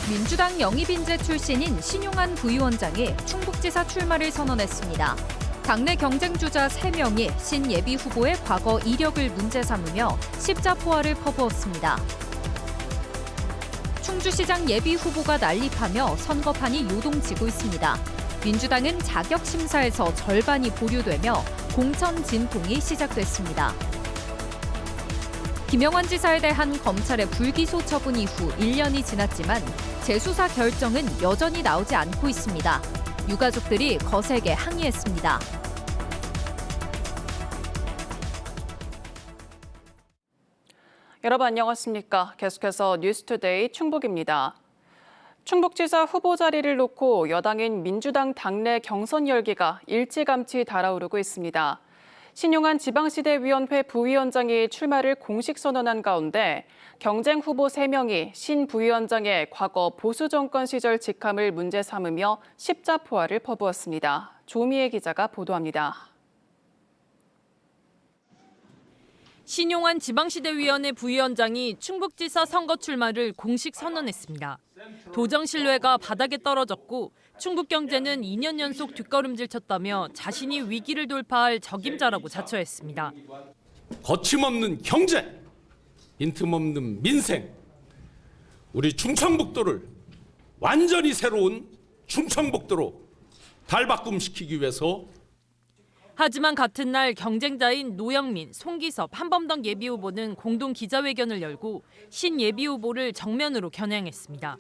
민주당 영입인재 출신인 신용한 부위원장이 충북지사 출마를 선언했습니다. 당내 경쟁주자 3명이 신 예비 후보의 과거 이력을 문제 삼으며 십자포화를 퍼부었습니다. 충주시장 예비 후보가 난립하며 선거판이 요동치고 있습니다. 민주당은 자격심사에서 절반이 보류되며 공천 진통이 시작됐습니다. 김영환 지사에 대한 검찰의 불기소 처분 이후 1년이 지났지만 재수사 결정은 여전히 나오지 않고 있습니다. 유가족들이 거세게 항의했습니다. 여러분 안녕하십니까? 계속해서 뉴스투데이 충북입니다. 충북지사 후보 자리를 놓고 여당인 민주당 당내 경선 열기가 일찌감치 달아오르고 있습니다. 신용한 지방시대위원회 부위원장이 출마를 공식 선언한 가운데 경쟁 후보 3명이 신 부위원장의 과거 보수 정권 시절 직함을 문제 삼으며 십자포화를 퍼부었습니다. 조미애 기자가 보도합니다. 신용한 지방시대위원회 부위원장이 충북지사 선거 출마를 공식 선언했습니다. 도정 신뢰가 바닥에 떨어졌고 충북 경제는 2년 연속 뒷걸음질 쳤다며 자신이 위기를 돌파할 적임자라고 자처했습니다. 거침없는 경제, 빈틈없는 민생, 우리 충청북도를 완전히 새로운 충청북도로 달바꿈시키기 위해서 하지만 같은 날 경쟁자인 노영민, 송기섭, 한범덕 예비후보는 공동 기자회견을 열고 신 예비후보를 정면으로 겨냥했습니다.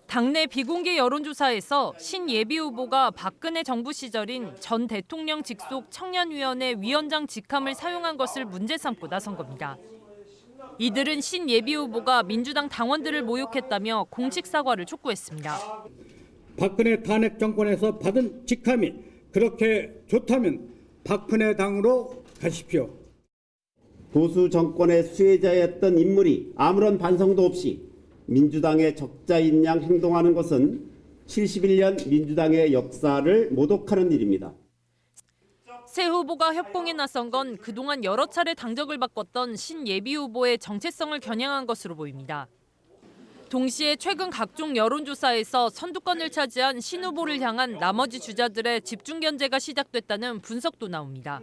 당내 비공개 여론조사에서 신 예비후보가 박근혜 정부 시절인 전 대통령 직속 청년위원회 위원장 직함을 사용한 것을 문제 삼고 나선 겁니다. 이들은 신 예비후보가 민주당 당원들을 모욕했다며 공식 사과를 촉구했습니다. 박근혜 탄핵 정권에서 받은 직함이 그렇게 좋다면 박근혜 당으로 가십시오. 보수 정권의 수혜자였던 인물이 아무런 반성도 없이 민주당의 적자인 양 행동하는 것은 71년 민주당의 역사를 모독하는 일입니다. 새 후보가 협공에 나선 건 그동안 여러 차례 당적을 바꿨던 신 예비 후보의 정체성을 겨냥한 것으로 보입니다. 동시에 최근 각종 여론조사에서 선두권을 차지한 신 후보를 향한 나머지 주자들의 집중 견제가 시작됐다는 분석도 나옵니다.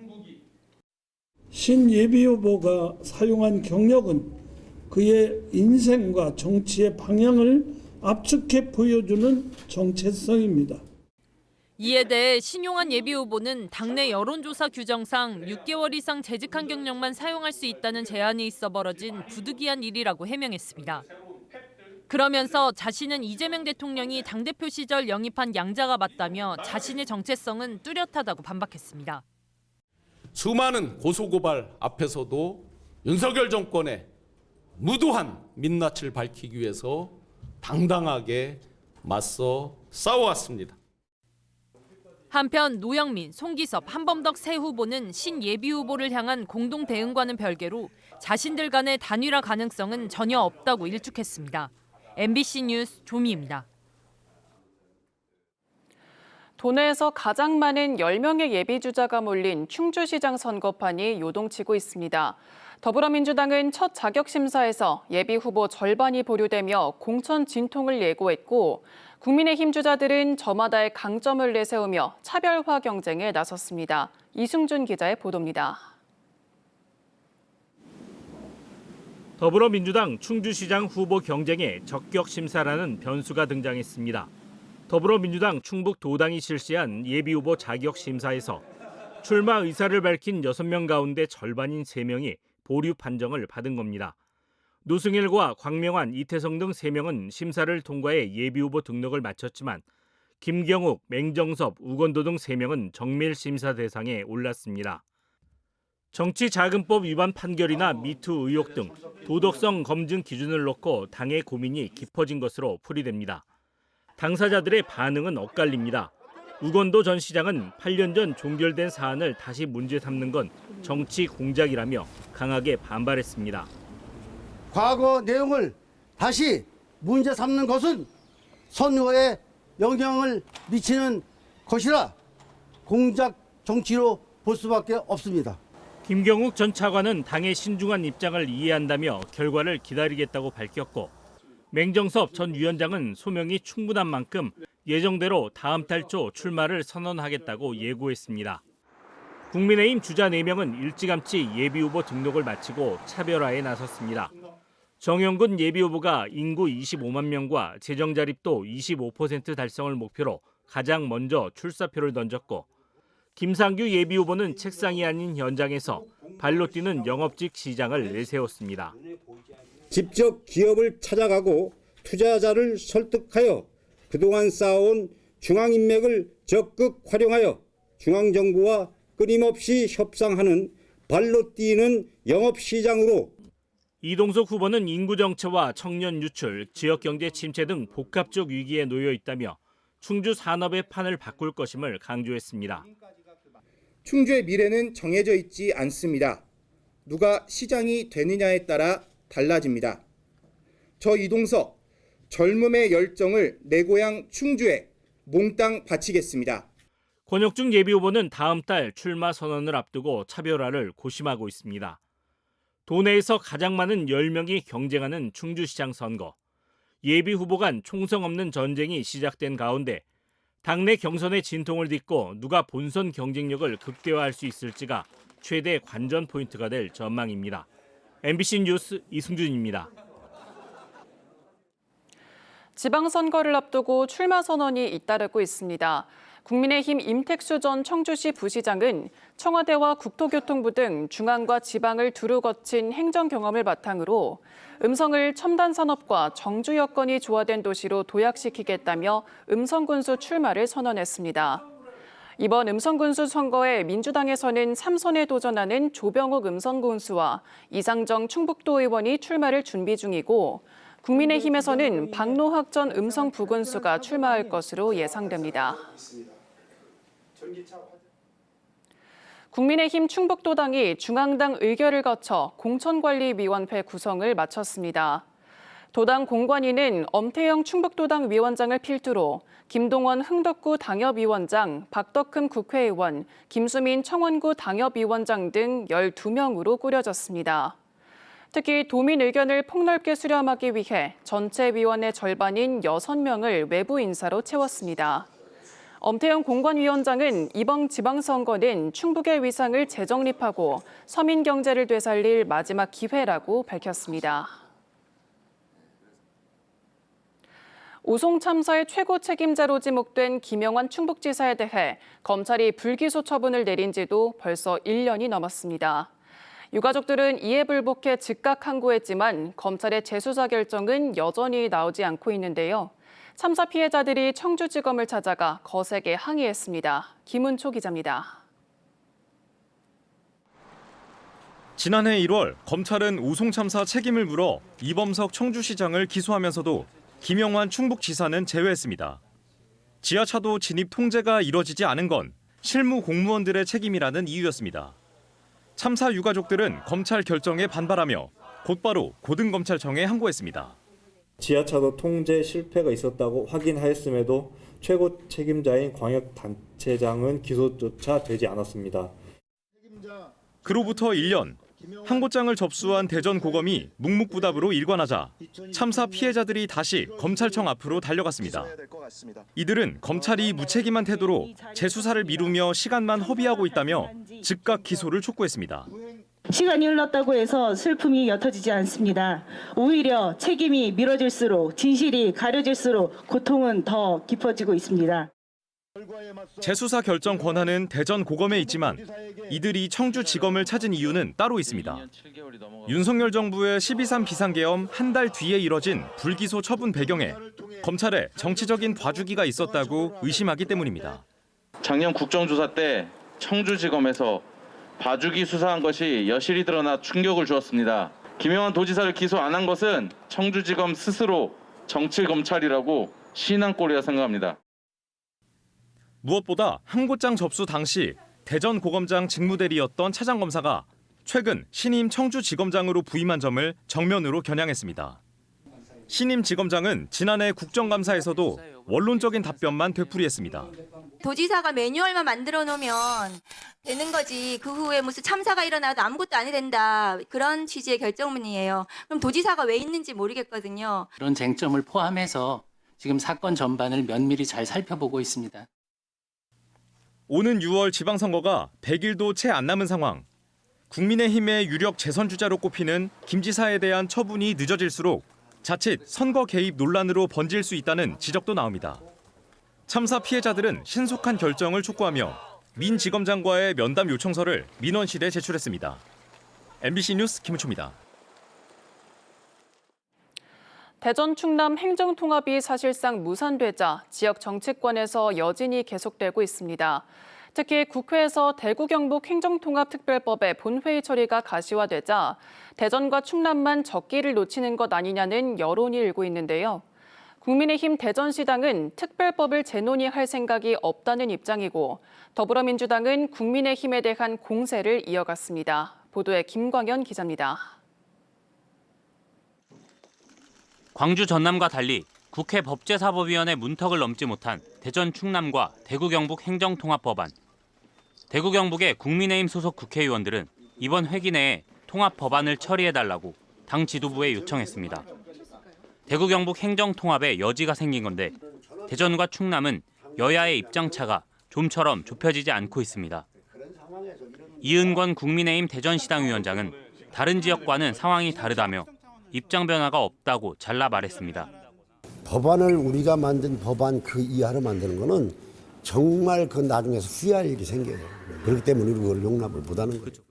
신 예비 후보가 사용한 경력은 그의 인생과 정치의 방향을 압축해 보여주는 정체성입니다. 이에 대해 신용한 예비 후보는 당내 여론조사 규정상 6개월 이상 재직한 경력만 사용할 수 있다는 제한이 있어 벌어진 부득이한 일이라고 해명했습니다. 그러면서 자신은 이재명 대통령이 당대표 시절 영입한 양자가 맞다며 자신의 정체성은 뚜렷하다고 반박했습니다. 수많은 고소고발 앞에서도 윤석열 정권의 무도한 민낯을 밝히기 위해서 당당하게 맞서 싸워왔습니다. 한편 노영민, 송기섭, 한범덕 새 후보는 신 예비 후보를 향한 공동 대응과는 별개로 자신들 간의 단일화 가능성은 전혀 없다고 일축했습니다. MBC 뉴스 조미입니다. 도내에서 가장 많은 10명의 예비주자가 몰린 충주시장 선거판이 요동치고 있습니다. 더불어민주당은 첫 자격심사에서 예비후보 절반이 보류되며 공천 진통을 예고했고 국민의힘 주자들은 저마다의 강점을 내세우며 차별화 경쟁에 나섰습니다. 이승준 기자의 보도입니다. 더불어민주당 충주시장 후보 경쟁에 적격심사라는 변수가 등장했습니다. 더불어민주당 충북도당이 실시한 예비후보 자격심사에서 출마 의사를 밝힌 6명 가운데 절반인 3명이 보류 판정을 받은 겁니다. 노승일과 광명환, 이태성 등 3명은 심사를 통과해 예비후보 등록을 마쳤지만 김경욱, 맹정섭, 우건도 등 3명은 정밀 심사 대상에 올랐습니다. 정치자금법 위반 판결이나 미투 의혹 등 도덕성 검증 기준을 놓고 당의 고민이 깊어진 것으로 풀이됩니다. 당사자들의 반응은 엇갈립니다. 우건도 전 시장은 8년 전 종결된 사안을 다시 문제 삼는 건 정치 공작이라며 강하게 반발했습니다. 과거 내용을 다시 문제 삼는 것은 선거에 영향을 미치는 것이라 공작 정치로 볼 수밖에 없습니다. 김경욱 전 차관은 당의 신중한 입장을 이해한다며 결과를 기다리겠다고 밝혔고 맹정섭 전 위원장은 소명이 충분한 만큼 예정대로 다음 달 초 출마를 선언하겠다고 예고했습니다. 국민의힘 주자 4명은 일찌감치 예비후보 등록을 마치고 차별화에 나섰습니다. 정영근 예비후보가 인구 25만 명과 재정 자립도 25% 달성을 목표로 가장 먼저 출사표를 던졌고, 김상규 예비후보는 책상이 아닌 현장에서 발로 뛰는 영업직 시장을 내세웠습니다. 직접 기업을 찾아가고 투자자를 설득하여 그동안 쌓아온 중앙인맥을 적극 활용하여 중앙정부와 끊임없이 협상하는 발로 뛰는 영업시장으로. 이동석 후보는 인구 정체와 청년 유출, 지역경제 침체 등 복합적 위기에 놓여 있다며 충주 산업의 판을 바꿀 것임을 강조했습니다. 충주의 미래는 정해져 있지 않습니다. 누가 시장이 되느냐에 따라 달라집니다. 저 이동석, 젊음의 열정을 내 고향 충주에 몽땅 바치겠습니다. 권혁중 예비후보는 다음 달 출마 선언을 앞두고 차별화를 고심하고 있습니다. 도내에서 가장 많은 10명이 경쟁하는 충주시장 선거. 예비후보 간 총성 없는 전쟁이 시작된 가운데 당내 경선의 진통을 딛고 누가 본선 경쟁력을 극대화할 수 있을지가 최대 관전 포인트가 될 전망입니다. MBC 뉴스 이승준입니다. 지방선거를 앞두고 출마 선언이 잇따르고 있습니다. 국민의힘 임택수 전 청주시 부시장은 청와대와 국토교통부 등 중앙과 지방을 두루 거친 행정 경험을 바탕으로 음성을 첨단 산업과 정주 여건이 조화된 도시로 도약시키겠다며 음성군수 출마를 선언했습니다. 이번 음성군수 선거에 민주당에서는 3선에 도전하는 조병욱 음성군수와 이상정 충북도 의원이 출마를 준비 중이고, 국민의힘에서는 박노학 전 음성부군수가 출마할 것으로 예상됩니다. 국민의힘 충북도당이 중앙당 의결을 거쳐 공천관리위원회 구성을 마쳤습니다. 도당 공관위는 엄태영 충북도당 위원장을 필두로 김동원 흥덕구 당협위원장, 박덕흠 국회의원, 김수민 청원구 당협위원장 등 12명으로 꾸려졌습니다. 특히 도민 의견을 폭넓게 수렴하기 위해 전체 위원의 절반인 6명을 외부 인사로 채웠습니다. 엄태영 공관위원장은 이번 지방선거는 충북의 위상을 재정립하고 서민 경제를 되살릴 마지막 기회라고 밝혔습니다. 오송 참사의 최고 책임자로 지목된 김영환 충북지사에 대해 검찰이 불기소 처분을 내린 지도 벌써 1년이 넘었습니다. 유가족들은 이에 불복해 즉각 항고했지만 검찰의 재수사 결정은 여전히 나오지 않고 있는데요. 참사 피해자들이 청주지검을 찾아가 거세게 항의했습니다. 김은초 기자입니다. 지난해 1월 검찰은 오송 참사 책임을 물어 이범석 청주시장을 기소하면서도 김영환 충북지사는 제외했습니다. 지하차도 진입 통제가 이뤄지지 않은 건 실무 공무원들의 책임이라는 이유였습니다. 참사 유가족들은 검찰 결정에 반발하며 곧바로 고등검찰청에 항고했습니다. 지하차도 통제 실패가 있었다고 확인하였음에도 최고 책임자인 광역단체장은 기소조차 되지 않았습니다. 그로부터 1년, 항고장을 접수한 대전고검이 묵묵부답으로 일관하자 참사 피해자들이 다시 검찰청 앞으로 달려갔습니다. 이들은 검찰이 무책임한 태도로 재수사를 미루며 시간만 허비하고 있다며 즉각 기소를 촉구했습니다. 시간이 흘렀다고 해서 슬픔이 옅어지지 않습니다. 오히려 책임이 미뤄질수록, 진실이 가려질수록 고통은 더 깊어지고 있습니다. 재수사 결정 권한은 대전고검에 있지만 이들이 청주지검을 찾은 이유는 따로 있습니다. 윤석열 정부의 12.3 비상계엄 한 달 뒤에 이뤄진 불기소 처분 배경에 검찰에 정치적인 봐주기가 있었다고 의심하기 때문입니다. 작년 국정조사 때 청주지검에서 봐주기 수사한 것이 여실히 드러나 충격을 주었습니다. 김영환 도지사를 기소 안 한 것은 청주지검 스스로 정치검찰이라고 시인한 꼴이라 생각합니다. 무엇보다 항고장 접수 당시 대전고검장 직무대리였던 차장검사가 최근 신임 청주지검장으로 부임한 점을 정면으로 겨냥했습니다. 신임 지검장은 지난해 국정감사에서도 원론적인 답변만 되풀이했습니다. 도지사가 매뉴얼만 만들어 놓으면 되는 거지. 그 후에 무슨 참사가 일어나도 아무것도 안 해야 된다. 그런 취지의 결정문이에요. 그럼 도지사가 왜 있는지 모르겠거든요. 그런 쟁점을 포함해서 지금 사건 전반을 면밀히 잘 살펴보고 있습니다. 오는 6월 지방선거가 100일도 채 안 남은 상황. 국민의힘의 유력 재선 주자로 꼽히는 김 지사에 대한 처분이 늦어질수록 자칫 선거 개입 논란으로 번질 수 있다는 지적도 나옵니다. 참사 피해자들은 신속한 결정을 촉구하며 민 지검장과의 면담 요청서를 민원실에 제출했습니다. MBC 뉴스 김우초입니다. 대전 충남 행정통합이 사실상 무산되자 지역 정치권에서 여진이 계속되고 있습니다. 특히 국회에서 대구 경북 행정통합특별법의 본회의 처리가 가시화되자 대전과 충남만 적기를 놓치는 것 아니냐는 여론이 일고 있는데요. 국민의힘 대전시당은 특별법을 재논의할 생각이 없다는 입장이고 더불어민주당은 국민의힘에 대한 공세를 이어갔습니다. 보도에 김광현 기자입니다. 광주 전남과 달리 국회 법제사법위원회 문턱을 넘지 못한 대전 충남과 대구 경북 행정통합법안. 대구 경북의 국민의힘 소속 국회의원들은 이번 회기 내에 통합 법안을 처리해달라고 당 지도부에 요청했습니다. 대구 경북 행정통합에 여지가 생긴 건데 대전과 충남은 여야의 입장차가 좀처럼 좁혀지지 않고 있습니다. 이은권 국민의힘 대전시당 위원장은 다른 지역과는 상황이 다르다며 입장 변화가 없다고 잘라 말했습니다. 법안을 우리가 만든 법안 그 이하로 만드는 거는 정말 그 나중에서 후회할 일이 생겨요. 그렇기 때문에 그걸 용납을 못하는 거죠.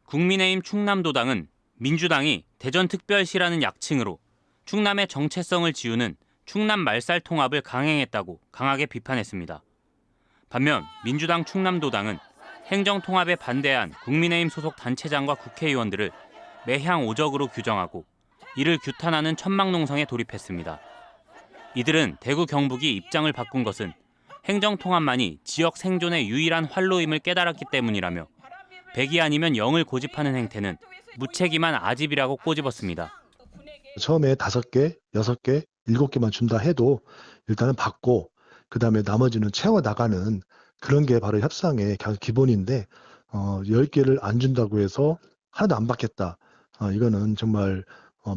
국민의힘 충남도당은 민주당이 대전특별시라는 약칭으로 충남의 정체성을 지우는 충남 말살 통합을 강행했다고 강하게 비판했습니다. 반면 민주당 충남도당은 행정통합에 반대한 국민의힘 소속 단체장과 국회의원들을 매향 오적으로 규정하고 이를 규탄하는 천막농성에 돌입했습니다. 이들은 대구 경북이 입장을 바꾼 것은 행정통합만이 지역 생존의 유일한 활로임을 깨달았기 때문이라며 100이 아니면 0을 고집하는 행태는 무책임한 아집이라고 꼬집었습니다. 처음에 5개, 6개, 7개만 준다 해도 일단은 받고 그다음에 나머지는 채워나가는 그런 게 바로 협상의 기본인데 10개를 안 준다고 해서 하나도 안 받겠다. 이거는 정말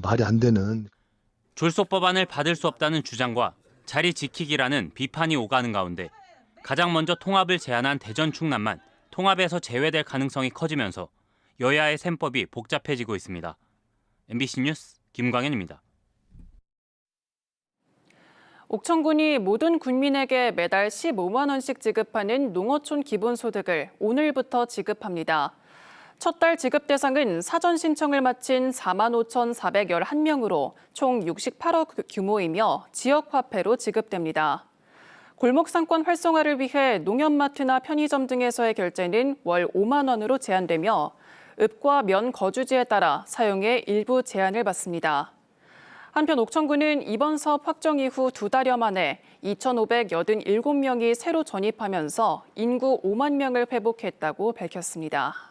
말이 안 되는. 졸속법안을 받을 수 없다는 주장과 자리 지키기라는 비판이 오가는 가운데 가장 먼저 통합을 제안한 대전 충남만 통합에서 제외될 가능성이 커지면서 여야의 셈법이 복잡해지고 있습니다. MBC 뉴스 김광현입니다. 옥천군이 모든 국민에게 매달 15만 원씩 지급하는 농어촌 기본소득을 오늘부터 지급합니다. 첫 달 지급 대상은 사전 신청을 마친 45,411명으로 총 68억 규모이며 지역 화폐로 지급됩니다. 골목 상권 활성화를 위해 농협마트나 편의점 등에서의 결제는 월 5만 원으로 제한되며 읍과 면 거주지에 따라 사용에 일부 제한을 받습니다. 한편 옥천군은 이번 사업 확정 이후 2달여 만에 2,587명이 새로 전입하면서 인구 5만 명을 회복했다고 밝혔습니다.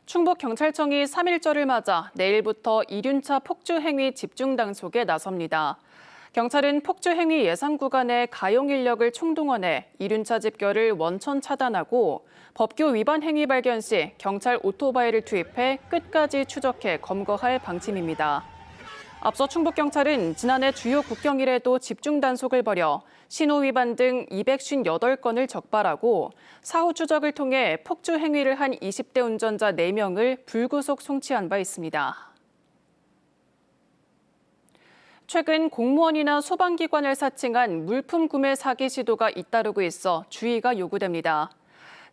충북경찰청이 3.1절을 맞아 내일부터 이륜차 폭주행위 집중 단속에 나섭니다. 경찰은 폭주행위 예상 구간에 가용 인력을 총동원해 이륜차 집결을 원천 차단하고 법규 위반 행위 발견 시 경찰 오토바이를 투입해 끝까지 추적해 검거할 방침입니다. 앞서 충북경찰은 지난해 주요 국경일에도 집중 단속을 벌여 신호 위반 등 258건을 적발하고 사후 추적을 통해 폭주 행위를 한 20대 운전자 4명을 불구속 송치한 바 있습니다. 최근 공무원이나 소방기관을 사칭한 물품 구매 사기 시도가 잇따르고 있어 주의가 요구됩니다.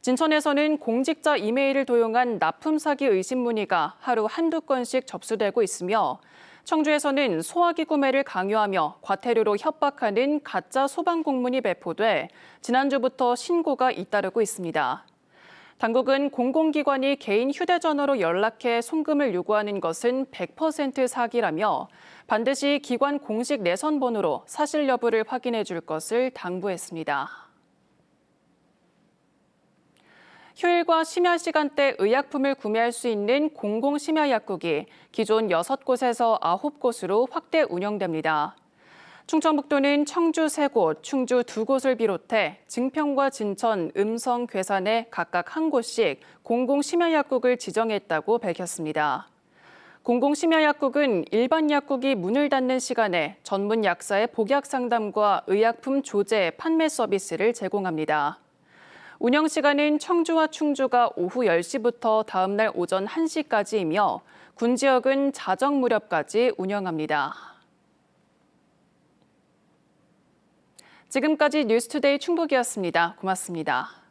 진천에서는 공직자 이메일을 도용한 납품 사기 의심 문의가 하루 한두 건씩 접수되고 있으며 청주에서는 소화기 구매를 강요하며 과태료로 협박하는 가짜 소방 공문이 배포돼 지난주부터 신고가 잇따르고 있습니다. 당국은 공공기관이 개인 휴대전화로 연락해 송금을 요구하는 것은 100% 사기라며 반드시 기관 공식 내선번호로 사실 여부를 확인해 줄 것을 당부했습니다. 휴일과 심야 시간대 의약품을 구매할 수 있는 공공심야약국이 기존 6곳에서 9곳으로 확대 운영됩니다. 충청북도는 청주 3곳, 충주 2곳을 비롯해 증평과 진천, 음성, 괴산에 각각 1곳씩 공공심야약국을 지정했다고 밝혔습니다. 공공심야약국은 일반 약국이 문을 닫는 시간에 전문 약사의 복약 상담과 의약품 조제, 판매 서비스를 제공합니다. 운영 시간은 청주와 충주가 오후 10시부터 다음 날 오전 1시까지이며 군 지역은 자정 무렵까지 운영합니다. 지금까지 뉴스투데이 충북이었습니다. 고맙습니다.